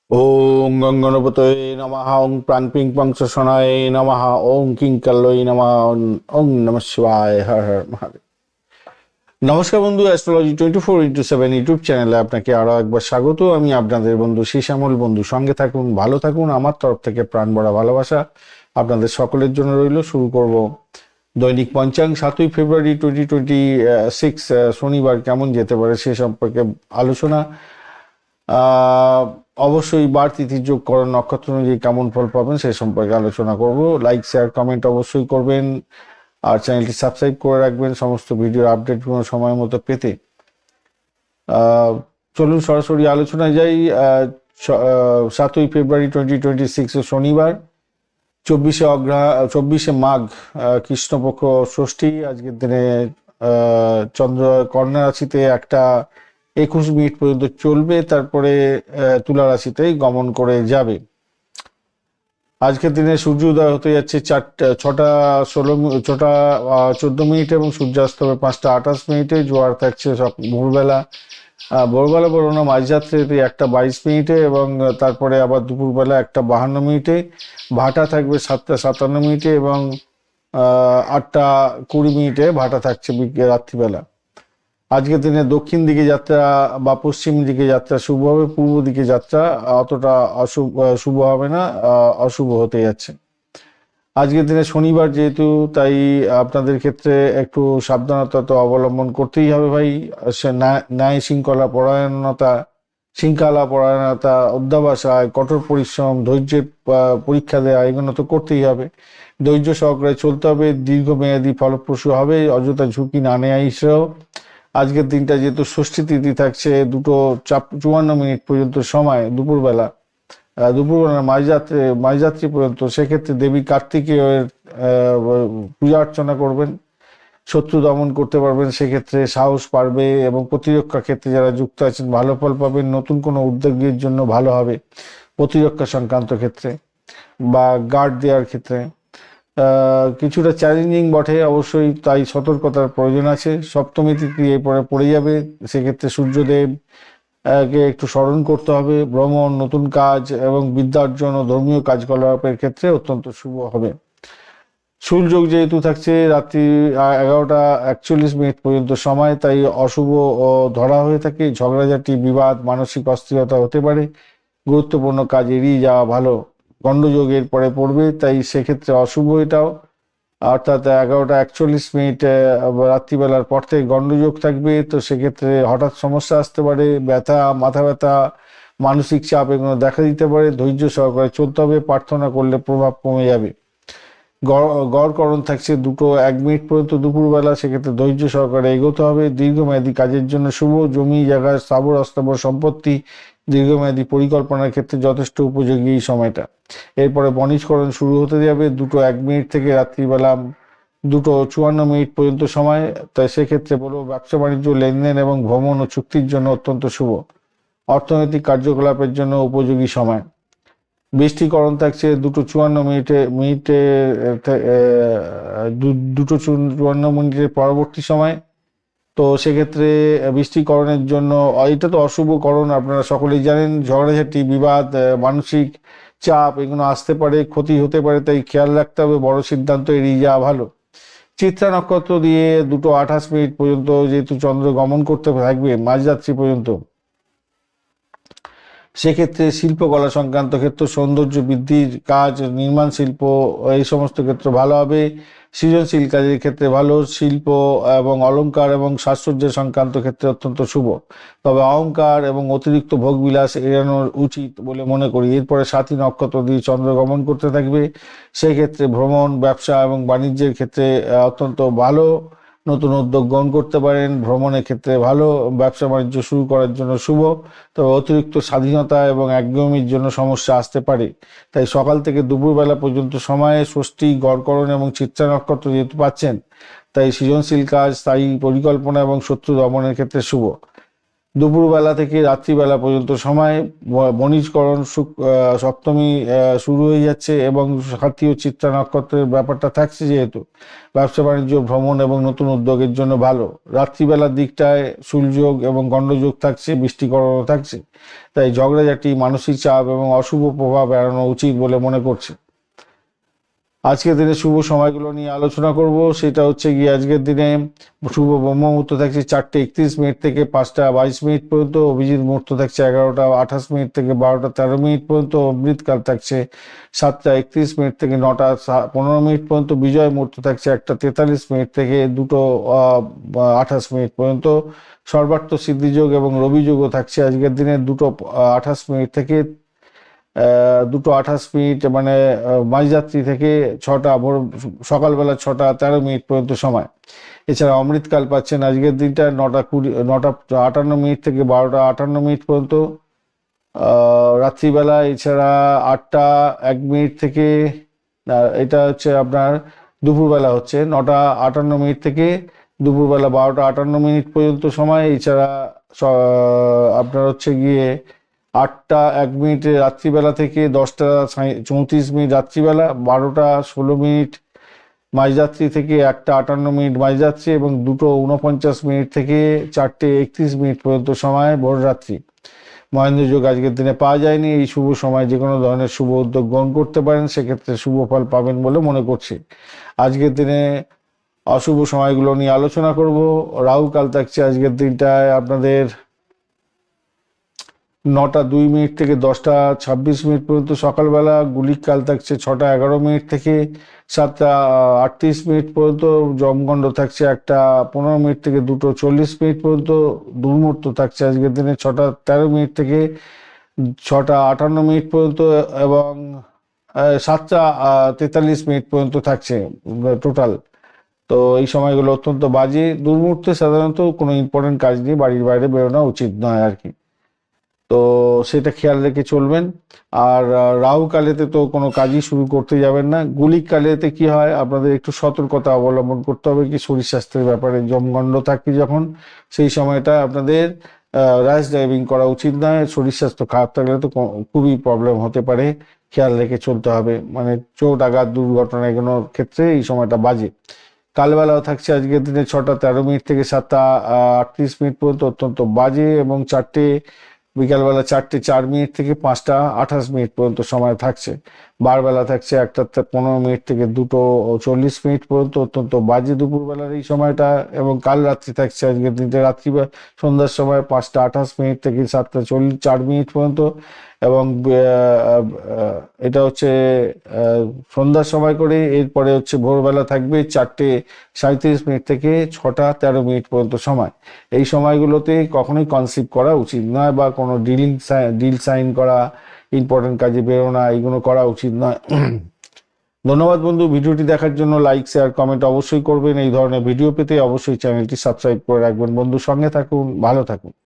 ওং গঙ্গনপতয়ে নমঃ ওং প্রাণপিং পংসশনায় নমঃ ওং কিংকাল্যই নমঃ ওং নমঃ শিবায় হর হর মহাদেব। নমস্কার বন্ধু, অ্যাস্ট্রোলজি 24x7 ইউটিউব চ্যানেলে আপনাকে আরো একবার স্বাগত। আমি আপনাদের বন্ধু শ্যামল। বন্ধু সঙ্গে থাকুন, ভালো থাকুন। আমার তরফ থেকে প্রাণ ভরা ভালোবাসা আপনাদের সকলের জন্য রইল। শুরু করব দৈনিক পঞ্চাঙ্গ 7ই ফেব্রুয়ারি 2026 শনিবার কেমন যেতে পারে সে সম্পর্কে আলোচনা। অবশ্যই বার তিথি যোগ করণ নক্ষত্র অনুযায়ী কেমন ফল পাবেন সে সম্পর্কে আলোচনা করব। লাইক শেয়ার কমেন্ট অবশ্যই করবেন, আর চ্যানেলটি সাবস্ক্রাইব করে রাখবেন সমস্ত ভিডিওর আপডেটগুলো সময় মতো পেতে। চলুন সরাসরি আলোচনায় যাই। 7ই ফেব্রুয়ারি 2026 শনিবার, 24শে মাঘ, কৃষ্ণপক্ষ ষষ্ঠী। আজকের দিনে চন্দ্র কন্যা রাশিতে 1:21 পর্যন্ত চলবে, তারপরে তুলা রাশিতেই গমন করে যাবে। আজকের দিনে সূর্য উদয় হতে যাচ্ছে 6:14 এবং সূর্যাস্ত হবে 5:28। জোয়ার থাকছে ভোরবেলা বলো না মাঝরাত্রিতে 1:22 এবং তারপরে আবার দুপুরবেলা 1:52। ভাটা থাকবে 7:57 এবং 8:20 ভাটা থাকছে রাত্রিবেলা। আজকের দিনে দক্ষিণ দিকে যাত্রা বা পশ্চিম দিকে যাত্রা শুভ হবে, পূর্ব দিকে যাত্রা অতটা শুভ হবে না, অশুভ হতে যাচ্ছে। আজকের দিনে শনিবার যেহেতু, তাই আপনাদের ক্ষেত্রে একটু সাবধানতা তো অবলম্বন করতেই হবে ভাই। ন্যায় শৃঙ্খলা পরায়ণতা, অধ্যবসায়, কঠোর পরিশ্রম, ধৈর্যের পরীক্ষা দেওয়া, এগুলো তো করতেই হবে। ধৈর্য সহকারে চলতে হবে, দীর্ঘমেয়াদী ফলপ্রসূ হবে, অযথা ঝুঁকি না নেওয়াই শ্রেয়। আজকের দিনটা যেহেতু ষষ্ঠী তিথি থাকছে 2:54 পর্যন্ত সময়, দুপুরবেলা মাঝরাত্রি পর্যন্ত, সেক্ষেত্রে দেবী কার্তিকেয়ের পূজা অর্চনা করবেন, শত্রু দমন করতে পারবেন, সেক্ষেত্রে সাহস পারবে এবং প্রতিরক্ষা ক্ষেত্রে যারা যুক্ত আছেন ভালো ফল পাবেন। নতুন কোনো উদ্যোগের জন্য ভালো হবে প্রতিরক্ষা সংক্রান্ত ক্ষেত্রে বা গার্ড দেওয়ার ক্ষেত্রে। কিছুটা চ্যালেঞ্জিং বটে অবশ্যই, তাই সতর্কতার প্রয়োজন আছে। সপ্তমী তিথি এরপরে পড়ে যাবে, সেক্ষেত্রে সূর্যদেব কে একটু স্মরণ করতে হবে। ভ্রমণ, নতুন কাজ এবং বিদ্যা অর্জন ও ধর্মীয় কাজকলাপের ক্ষেত্রে অত্যন্ত শুভ হবে। সূর্যযোগ যেহেতু থাকছে রাত্রি 11:41 পর্যন্ত সময়, তাই অশুভ ও ধরা হয়ে থাকে। ঝগড়াঝাটি, বিবাদ, মানসিক অস্থিরতা হতে পারে। গুরুত্বপূর্ণ কাজ এড়িয়ে যাওয়া ভালো। গণ্ডযোগের পরে পড়বে, তাই সেক্ষেত্রে অশুভ এটাও, অর্থাৎ 11:41 রাত্রিবেলার পর থেকে গণ্ডযোগ থাকবে। তো সেক্ষেত্রে হঠাৎ সমস্যা আসতে পারে, মাথা ব্যথা, মানসিক চাপ এগুলো দেখা দিতে পারে। ধৈর্য সহকারে চলতে হবে, প্রার্থনা করলে প্রভাব কমে যাবে। গড়করণ থাকছে 2:01 পর্যন্ত দুপুরবেলা, সেক্ষেত্রে ধৈর্য সহকারে এগোতে হবে। দীর্ঘমেয়াদী কাজের জন্য শুভ। জমি জায়গা, স্থাবর অস্থাবর সম্পত্তি, দীর্ঘমেয়াদী পরিকল্পনার ক্ষেত্রে যথেষ্ট উপযোগী এই সময়টা। এরপরে বণিজকরণ শুরু হতে যাবে 2:01 থেকে রাত্রিবেলা 2:54 পর্যন্ত সময়, তাই সেক্ষেত্রে বলবো ব্যবসা বাণিজ্য, লেনদেন এবং ভ্রমণ ও চুক্তির জন্য অত্যন্ত শুভ। অর্থনৈতিক কার্যকলাপের জন্য উপযোগী সময়। বৃষ্টিকরণ থাকছে 2:54 পরবর্তী সময়। তো সেক্ষেত্রে বৃষ্টিকরণের জন্য, এটা তো অশুভ করণ আপনারা সকলেই জানেন। ঝগড়াঝাটি, বিবাদ, মানসিক চাপ এগুলো আসতে পারে, ক্ষতি হতে পারে, তাই খেয়াল রাখতে হবে। বড় সিদ্ধান্ত এড়িয়ে যাওয়া ভালো। চিত্রা নক্ষত্র দিয়ে 2:28 পর্যন্ত যেহেতু চন্দ্র গমন করতে থাকবে মাঝরাত্রি পর্যন্ত, সেক্ষেত্রে শিল্পকলা সংক্রান্ত ক্ষেত্র, সৌন্দর্য বৃদ্ধির কাজ, নির্মাণ শিল্প, এই সমস্ত ক্ষেত্র ভালো হবে। সৃজনশীল কাজের ক্ষেত্রে ভালো। শিল্প এবং অলংকার এবং সাজসজ্জা সংক্রান্ত ক্ষেত্রে অত্যন্ত শুভ। তবে অহংকার এবং অতিরিক্ত ভোগবিলাস এড়ানো উচিত বলে মনে করি। এরপরে সাথী নক্ষত্র দিয়ে চন্দ্র গমন করতে থাকবে, সেক্ষেত্রে ভ্রমণ, ব্যবসা এবং বাণিজ্যের ক্ষেত্রে অত্যন্ত ভালো। নতুন উদ্যোগ গ্রহণ করতে পারেন। ভ্রমণের ক্ষেত্রে ভালো, ব্যবসা বাণিজ্য শুরু করার জন্য শুভ। তবে অতিরিক্ত স্বাধীনতা এবং একঘেয়েমির জন্য সমস্যা আসতে পারে। তাই সকাল থেকে দুপুরবেলা পর্যন্ত সময়ে ষষ্ঠী, গড়করণ এবং চিত্রা নক্ষত্র যেহেতু পাচ্ছেন, তাই সৃজনশীল কাজ, স্থায়ী পরিকল্পনা এবং শত্রু দমনের ক্ষেত্রে শুভ। দুপুরবেলা থেকে রাত্রিবেলা পর্যন্ত সময় বণিজকরণ সপ্তমী শুরু হয়ে যাচ্ছে এবং সাথী ও চিত্রা নক্ষত্রের ব্যাপারটা থাকছে, যেহেতু ব্যবসা বাণিজ্য, ভ্রমণ এবং নতুন উদ্যোগের জন্য ভালো। রাত্রিবেলার দিকটায় সূর্যযোগ এবং গণ্ডযোগ থাকছে, বৃষ্টিকরণও থাকছে, তাই ঝগড়াঝাটি, মানসিক চাপ এবং অশুভ প্রভাব এড়ানো উচিত বলে মনে করছে। আজকের দিনে শুভ সময়গুলো নিয়ে আলোচনা করব। সেটা হচ্ছে গিয়ে আজকের দিনে শুভ ব্রহ্ম মুহূর্ত থাকছে 4:31 থেকে 5:22 পর্যন্ত। অভিজিৎ মুহূর্ত থাকছে 11:28 থেকে 12:13 পর্যন্ত। অমৃতকাল থাকছে 7:31 থেকে 9:15 পর্যন্ত। বিজয় মুহূর্ত থাকছে 1:43 থেকে 2:28 পর্যন্ত। সর্বার্থ সিদ্ধিযোগ এবং রবিযোগও থাকছে আজকের দিনে 2:28 থেকে 2:28, মানে মাঝরাত্রি থেকে সকালবেলা 6:13 পর্যন্ত সময়। এছাড়া অমৃতকাল পাচ্ছেন আজকের দিনটা 9:58 থেকে 12:58 পর্যন্ত রাত্রিবেলা। এছাড়া 8:01 থেকে, এটা হচ্ছে আপনার দুপুরবেলা, হচ্ছে 9:58 থেকে দুপুরবেলা 12:58 পর্যন্ত সময়। এছাড়া আপনার হচ্ছে গিয়ে 8:01 রাত্রিবেলা থেকে 10:34 রাত্রিবেলা, 12:16 মাঝরাত্রি থেকে 1:58 মাঝরাত্রি এবং 2:49 থেকে 4:31 পর্যন্ত সময় ভোররাত্রি। মহেন্দ্র যোগ আজকের দিনে পাওয়া যায়নি। এই শুভ সময় যে কোনো ধরনের শুভ উদ্যোগ গ্রহণ করতে পারেন, সেক্ষেত্রে শুভ ফল পাবেন বলে মনে করছি। আজকের দিনে অশুভ সময়গুলো নিয়ে আলোচনা করব। রাহু কাল থাকছে আজকের দিনটায় আপনাদের 9:02 থেকে 10:26 পর্যন্ত সকালবেলা। গুলিক কাল থাকছে 6:11 থেকে 7:38 পর্যন্ত। যমগণ্ড থাকছে 1:15 থেকে 2:40 পর্যন্ত। দুর্মুহূর্ত থাকছে আজকের দিনে 6:13 থেকে 6:58 পর্যন্ত এবং 7:43 পর্যন্ত থাকছে টোটাল। তো এই সময়গুলো অত্যন্ত বাজে। দুর্মুহূর্তে সাধারণত কোনো ইম্পর্টেন্ট কাজ নিয়ে বাড়ির বাইরে বেরোনো উচিত নয় আর কি, তো সেটা খেয়াল রেখে চলবেন। আর রাহু কালেতে তো কোনো কাজই শুরু করতে যাবেন না। গুলিক কালেতে কি হয়, আপনাদের একটু সতর্কতা অবলম্বন করতে হবে কি শরীর স্বাস্থ্যের ব্যাপারে। যমগণ্ড থাকে যখন, সেই সময়টা আপনাদের র্যাশ ড্রাইভিং করা উচিত নয়। শরীর স্বাস্থ্য খারাপ থাকলে তো খুবই প্রবলেম হতে পারে, খেয়াল রেখে চলতে হবে। মানে চোট আঘাত, দুর্ঘটনা এগুলোর ক্ষেত্রে এই সময়টা বাজে। কালবেলাও থাকছে আজকের দিনে 6:13 থেকে 7:38 পর্যন্ত, অত্যন্ত বাজে। এবং বিকালবেলা 4:04 থেকে 5:28 পর্যন্ত সময় থাকছে। বারবেলা থাকছে 1:15 থেকে 2:40 পর্যন্ত, অত্যন্ত বাজে দুপুরবেলার এই সময়টা। এবং কাল রাত্রি থাকছে আজকের দিনটা সন্ধ্যার সময় 5:28 থেকে 7:04 পর্যন্ত। এবং এটা হচ্ছে সন্ধ্যার সময় করে। এরপরে হচ্ছে ভোরবেলা থাকবে 4:37 থেকে 6:13 পর্যন্ত সময়। এই সময়গুলোতে কখনোই কনসিভ করা উচিত নয় বা কোনো ডিল সাইন করা, ইম্পর্টেন্ট কাজে বেরোনা, এগুলো করা উচিত নয়। ধন্যবাদ বন্ধু, ভিডিওটি দেখার জন্য। লাইক, শেয়ার, কমেন্ট অবশ্যই করবেন। এই ধরনের ভিডিও পেতে অবশ্যই চ্যানেলটি সাবস্ক্রাইব করে রাখবেন। বন্ধু, সঙ্গে থাকুন, ভালো থাকুন।